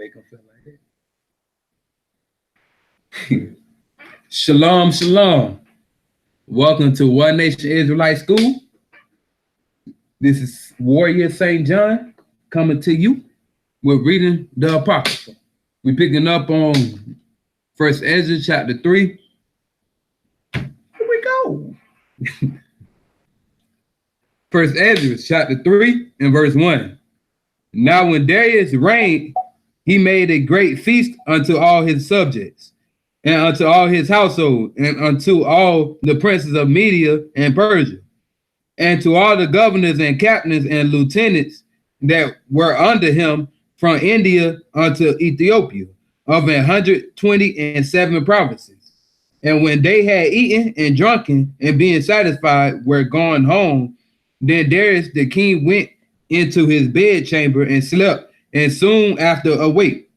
make them feel like that. Shalom, shalom. Welcome to One Nation Israelite School. This is Warrior St. John coming to you. We're reading the Apocrypha. We're picking up on First Esdras chapter 3. Here we go. First Esdras chapter 3 and verse 1. Now when Darius reigned, he made a great feast unto all his subjects, and unto all his household, and unto all the princes of Media and Persia, and to all the governors and captains and lieutenants that were under him from India unto Ethiopia, of 127 provinces. And when they had eaten and drunken, and being satisfied, were gone home, then Darius the king went into his bedchamber and slept, and soon after awake.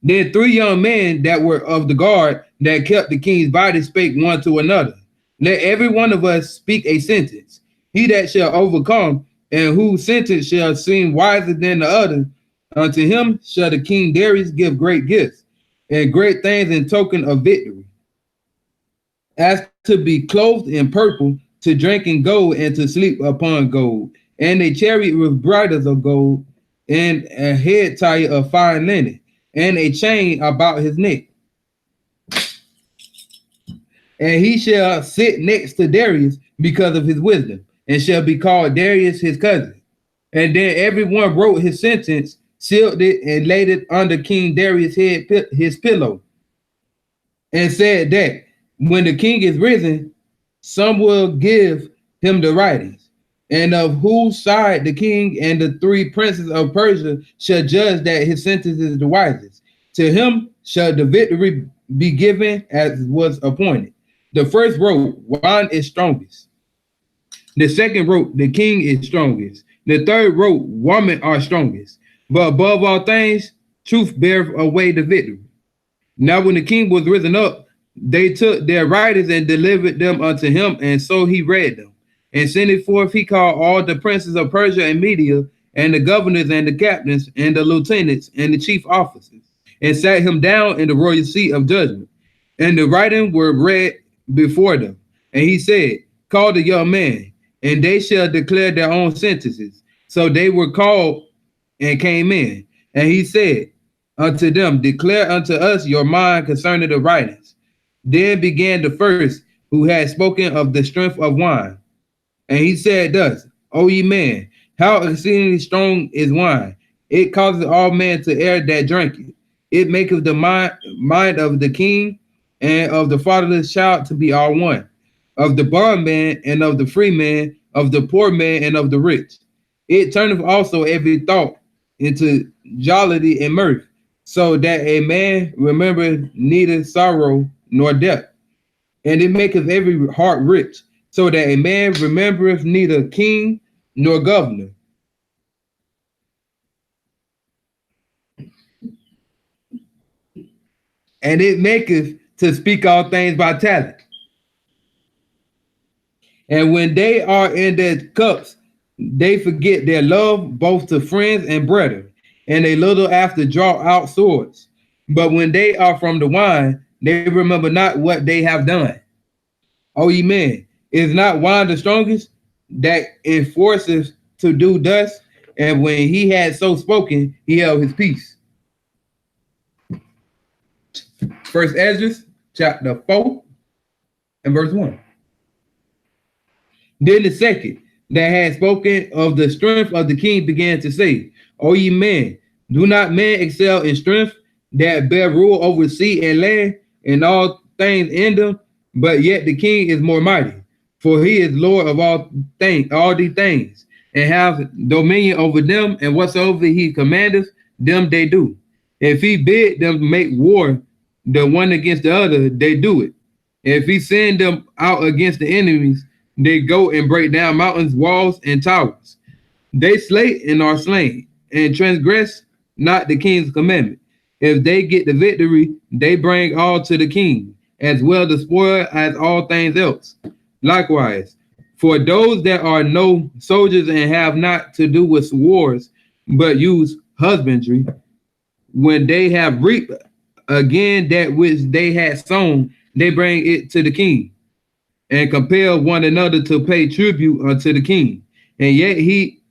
Then 3 young men that were of the guard that kept the king's body spake one to another, let every one of us speak a sentence. He that shall overcome, and whose sentence shall seem wiser than the other, unto him shall the king Darius give great gifts, and great things in token of victory, as to be clothed in purple, to drink in gold, and to sleep upon gold, and a chariot with bridles of gold, and a head tire of fine linen, and a chain about his neck. And he shall sit next to Darius because of his wisdom, and shall be called Darius his cousin. And then everyone wrote his sentence, sealed it, and laid it under King Darius' head, his pillow, and said that when the king is risen, some will give him the writings, and of whose side the king and the 3 princes of Persia shall judge that his sentence is the wisest. To him shall the victory be given as was appointed. The first wrote, wine is strongest. The second wrote, the king is strongest. The third wrote, women are strongest. But above all things, truth beareth away the victory. Now when the king was risen up, they took their writings and delivered them unto him, and so he read them. And sending forth, he called all the princes of Persia and Media, and the governors and the captains, and the lieutenants, and the chief officers, and sat him down in the royal seat of judgment. And the writings were read before them. And he said, call the young man, and they shall declare their own sentences. So they were called and came in. And he said unto them, declare unto us your mind concerning the writings. Then began the first, who had spoken of the strength of wine. And he said thus, O ye men, how exceedingly strong is wine! It causes all men to err that drink it. It maketh the mind of the king and of the fatherless child to be all one, of the bondman and of the free man, of the poor man and of the rich. It turneth also every thought into jollity and mirth, so that a man remembereth neither sorrow nor death. And it maketh every heart rich, so that a man remembereth neither king nor governor. And it maketh to speak all things by talent. And when they are in their cups, they forget their love both to friends and brethren, and a little after draw out swords. But when they are from the wine, they remember not what they have done. O ye men, is not wine the strongest that enforceth to do thus? And when he had so spoken, he held his peace. First Esdras chapter 4 and verse 1. Then the second that had spoken of the strength of the king began to say, O ye men, do not men excel in strength that bear rule over sea and land and all things in them? But yet the king is more mighty, for he is Lord of all these things, and have dominion over them, and whatsoever he commandeth, them they do. If he bid them make war, the one against the other, they do it. If he send them out against the enemies, they go and break down mountains, walls, and towers. They slay and are slain, and transgress not the king's commandment. If they get the victory, they bring all to the king, as well the spoil as all things else. Likewise, for those that are no soldiers and have not to do with wars, but use husbandry, when they have reaped again that which they had sown, they bring it to the king, and compel one another to pay tribute unto the king. And yet he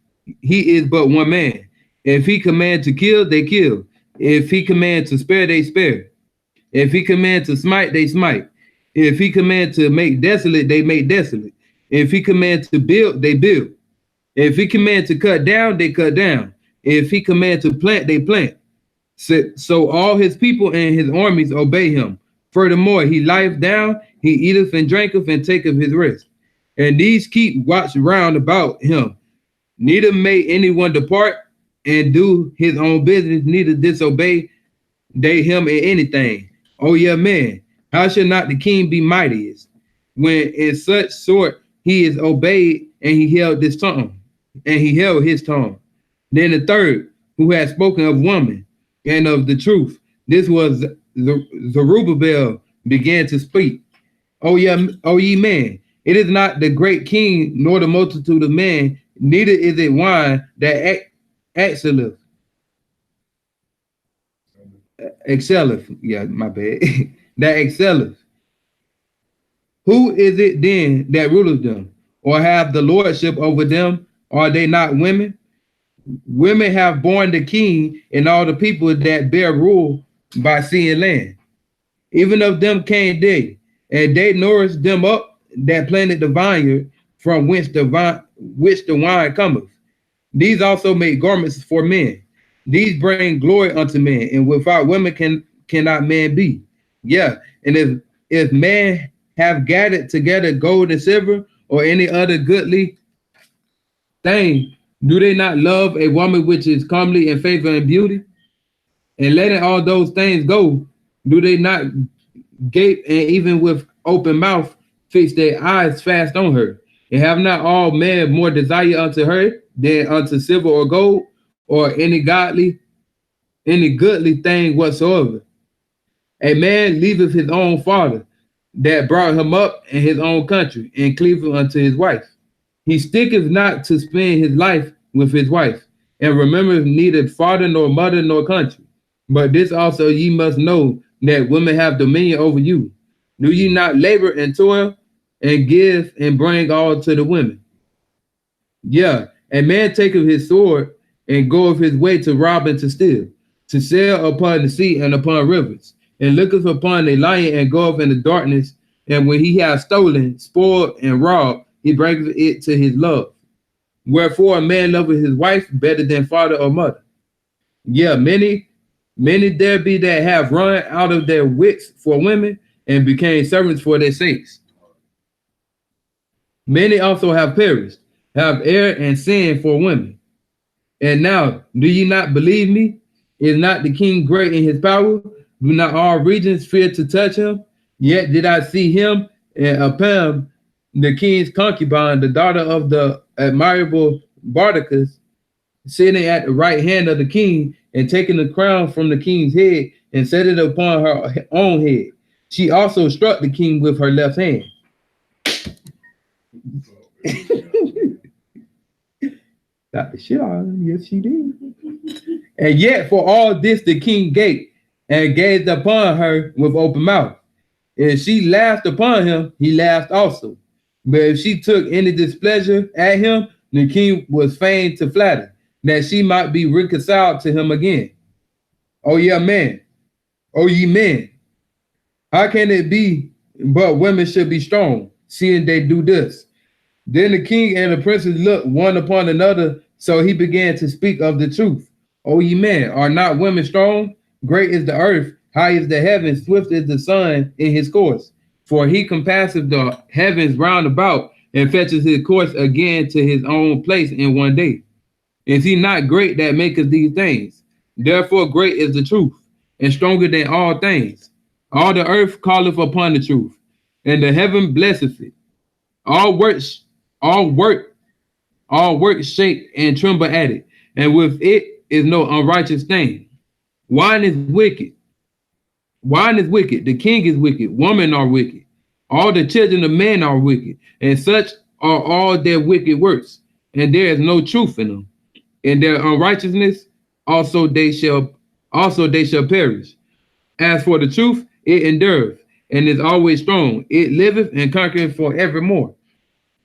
is but one man. If he command to kill, they kill. If he command to spare, they spare. If he command to smite, they smite. If he command to make desolate, they make desolate. If he command to build, they build. If he command to cut down, they cut down. If he command to plant, they plant. So all his people and his armies obey him. Furthermore, he lieth down, he eateth and drinketh and taketh his rest. And these keep watch round about him. Neither may anyone depart and do his own business, neither disobey they him in anything. Oh yeah, man, how should not the king be mightiest, when in such sort he is obeyed, and he held his tongue, and he held his tongue. Then the third, who had spoken of woman and of the truth, this was Zerubbabel, began to speak. Oh yeah, oh ye men, it is not the great king nor the multitude of men, neither is it wine that excelleth. Excelleth, yeah, my bad. That excelleth. Who is it then that ruleth them, or have the lordship over them? Are they not women? Women have borne the king and all the people that bear rule by sea and land. Even of them came they, and they nourished them up that planted the vineyard, from whence the wine cometh. These also make garments for men. These bring glory unto men, and without women cannot man be. Yeah, and if man have gathered together gold and silver or any other goodly thing, do they not love a woman which is comely in favor and beauty? And letting all those things go, do they not gape and even with open mouth fix their eyes fast on her? And have not all men more desire unto her than unto silver or gold, or any goodly thing whatsoever? A man leaveth his own father that brought him up in his own country, and cleaveth unto his wife. He sticketh not to spend his life with his wife, and remembereth neither father nor mother nor country. But this also ye must know, that women have dominion over you. Do ye not labor and toil, and give and bring all to the women? Yeah, a man taketh his sword, and goeth his way to rob and to steal, to sail upon the sea and upon rivers, and looketh upon a lion, and goeth in the darkness, and when he hath stolen, spoiled, and robbed, he bringeth it to his love. Wherefore a man loveth his wife better than father or mother. Yeah, many there be that have run out of their wits for women, and became servants for their sakes. Many also have perished, have erred and sinned for women. And now, do ye not believe me? Is not the king great in his power? Do not all regions fear to touch him? Yet did I see him and Apam, the king's concubine, the daughter of the admirable Bardacus, sitting at the right hand of the king, and taking the crown from the king's head, and set it upon her own head. She also struck the king with her left hand. Got the shit out of him. Yes, she did. And yet for all this the king gaped, and gazed upon her with open mouth. If she laughed upon him, he laughed also. But if she took any displeasure at him, the king was fain to flatter, that she might be reconciled to him again. Oh yeah, man. Oh ye men. How can it be but women should be strong, seeing they do this? Then the king and the princes looked one upon another, so he began to speak of the truth. O ye men, are not women strong? Great is the earth, high is the heavens, swift is the sun in his course. For he compasseth the heavens round about, and fetches his course again to his own place in one day. Is he not great that maketh these things? Therefore great is the truth, and stronger than all things. All the earth calleth upon the truth, and the heaven blesseth it. All work shake and tremble at it, and with it is no unrighteous thing. Wine is wicked. Wine is wicked. The king is wicked. Women are wicked. All the children of men are wicked, and such are all their wicked works, and there is no truth in them. In their unrighteousness also they shall also they shall perish. As for the truth, it endureth, and is always strong. It liveth and conquereth for evermore.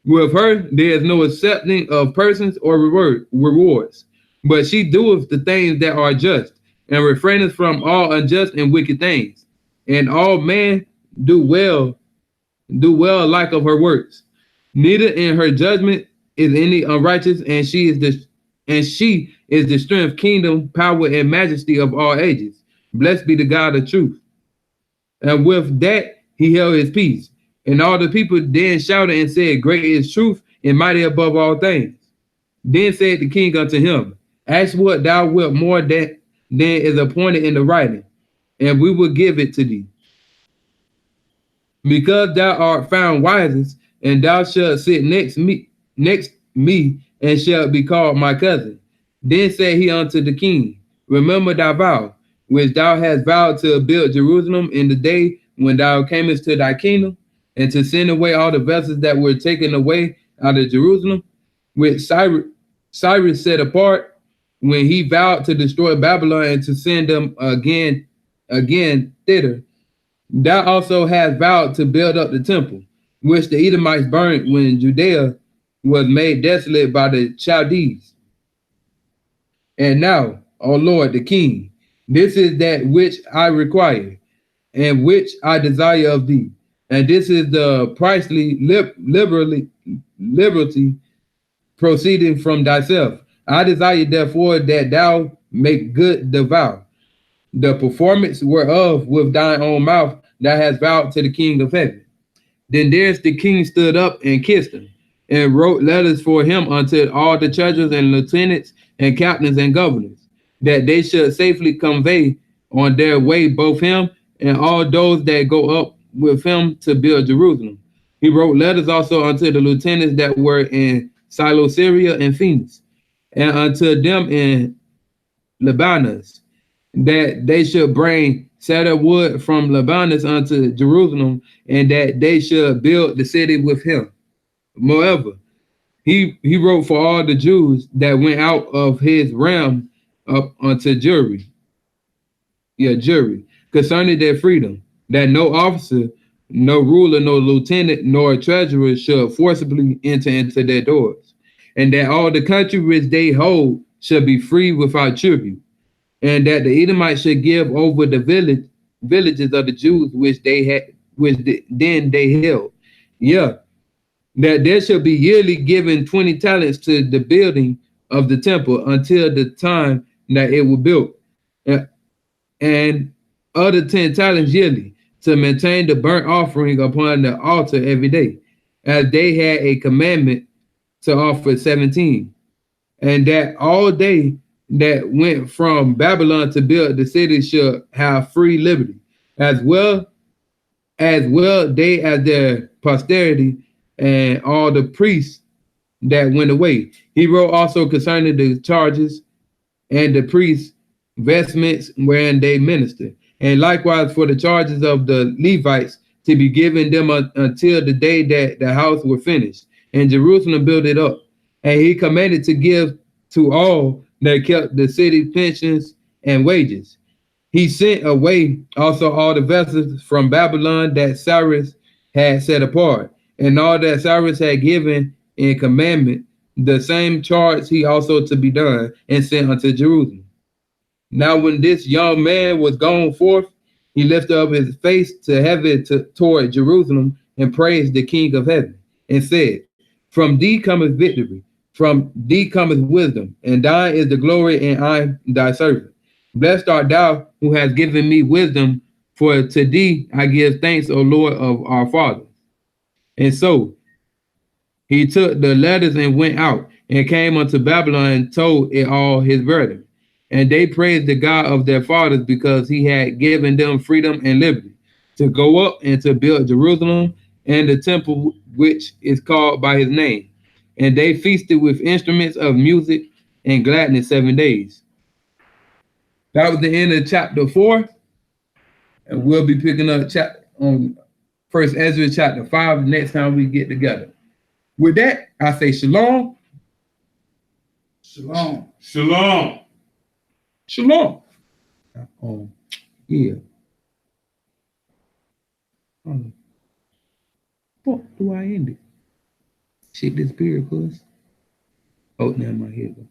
With her there is no accepting of persons or rewards, but she doeth the things that are just, and refraineth from all unjust and wicked things. And all men do well, do well alike of her works. Neither in her judgment is any unrighteous, and she is the strength, kingdom, power, and majesty of all ages. Blessed be the God of truth. And with that he held his peace. And all the people then shouted and said, Great is truth and mighty above all things. Then said the king unto him, Ask what thou wilt more than is appointed in the writing, and we will give it to thee. Because thou art found wisest, and thou shalt sit next me, and shalt be called my cousin. Then said he unto the king, Remember thy vow, which thou hast vowed to build Jerusalem in the day when thou camest to thy kingdom, and to send away all the vessels that were taken away out of Jerusalem, which Cyrus set apart when he vowed to destroy Babylon and to send them again thither. Thou also hast vowed to build up the temple, which the Edomites burned when Judea was made desolate by the Chaldees. And now, O Lord the King, this is that which I require, and which I desire of thee. And this is the pricely liberty proceeding from thyself. I desire therefore that thou make good the vow, the performance whereof with thine own mouth thou hast vowed to the King of heaven. Then there's the king stood up and kissed him, and wrote letters for him unto all the treasurers and lieutenants and captains and governors, that they should safely convey on their way both him and all those that go up with him to build Jerusalem. He wrote letters also unto the lieutenants that were in Syria and Phoenix, and unto them in Libanus, that they should bring cedar wood from Libanus unto Jerusalem, and that they should build the city with him. Moreover, he wrote for all the Jews that went out of his realm up unto Jewry, concerning their freedom, that no officer, no ruler, no lieutenant, nor treasurer should forcibly enter into their doors, and that all the country which they hold should be free without tribute, and that the Edomites should give over the villages of the Jews which then they held. Yeah, that there shall be yearly given 20 talents to the building of the temple until the time that it was built, and other 10 talents yearly to maintain the burnt offering upon the altar every day, as they had a commandment to offer 17. And that all they that went from Babylon to build the city should have free liberty, as well they as their posterity, and all the priests that went away. He wrote also concerning the charges and the priests' vestments wherein they minister, and likewise for the charges of the Levites to be given them until the day that the house were finished, and Jerusalem built it up. And he commanded to give to all that kept the city pensions and wages. He sent away also all the vessels from Babylon that Cyrus had set apart, and all that Cyrus had given in commandment, the same charge he also to be done, and sent unto Jerusalem. Now when this young man was gone forth, he lifted up his face to heaven toward Jerusalem, and praised the King of heaven, and said, From thee cometh victory, from thee cometh wisdom, and thine is the glory, and I thy servant. Blessed art thou who hast given me wisdom, for to thee I give thanks, O Lord of our fathers. And so he took the letters and went out, and came unto Babylon, and told it all his brethren. And they praised the God of their fathers, because he had given them freedom and liberty to go up and to build Jerusalem and the temple which is called by his name. And they feasted with instruments of music and gladness 7 days. That was the end of chapter 4. And we'll be picking up on First Esdras chapter 5 next time we get together. With that, I say shalom. Shalom. Shalom. Shalom. Yeah. Um, what do I end it? Shit disappeared, cuz. Oh, now my head.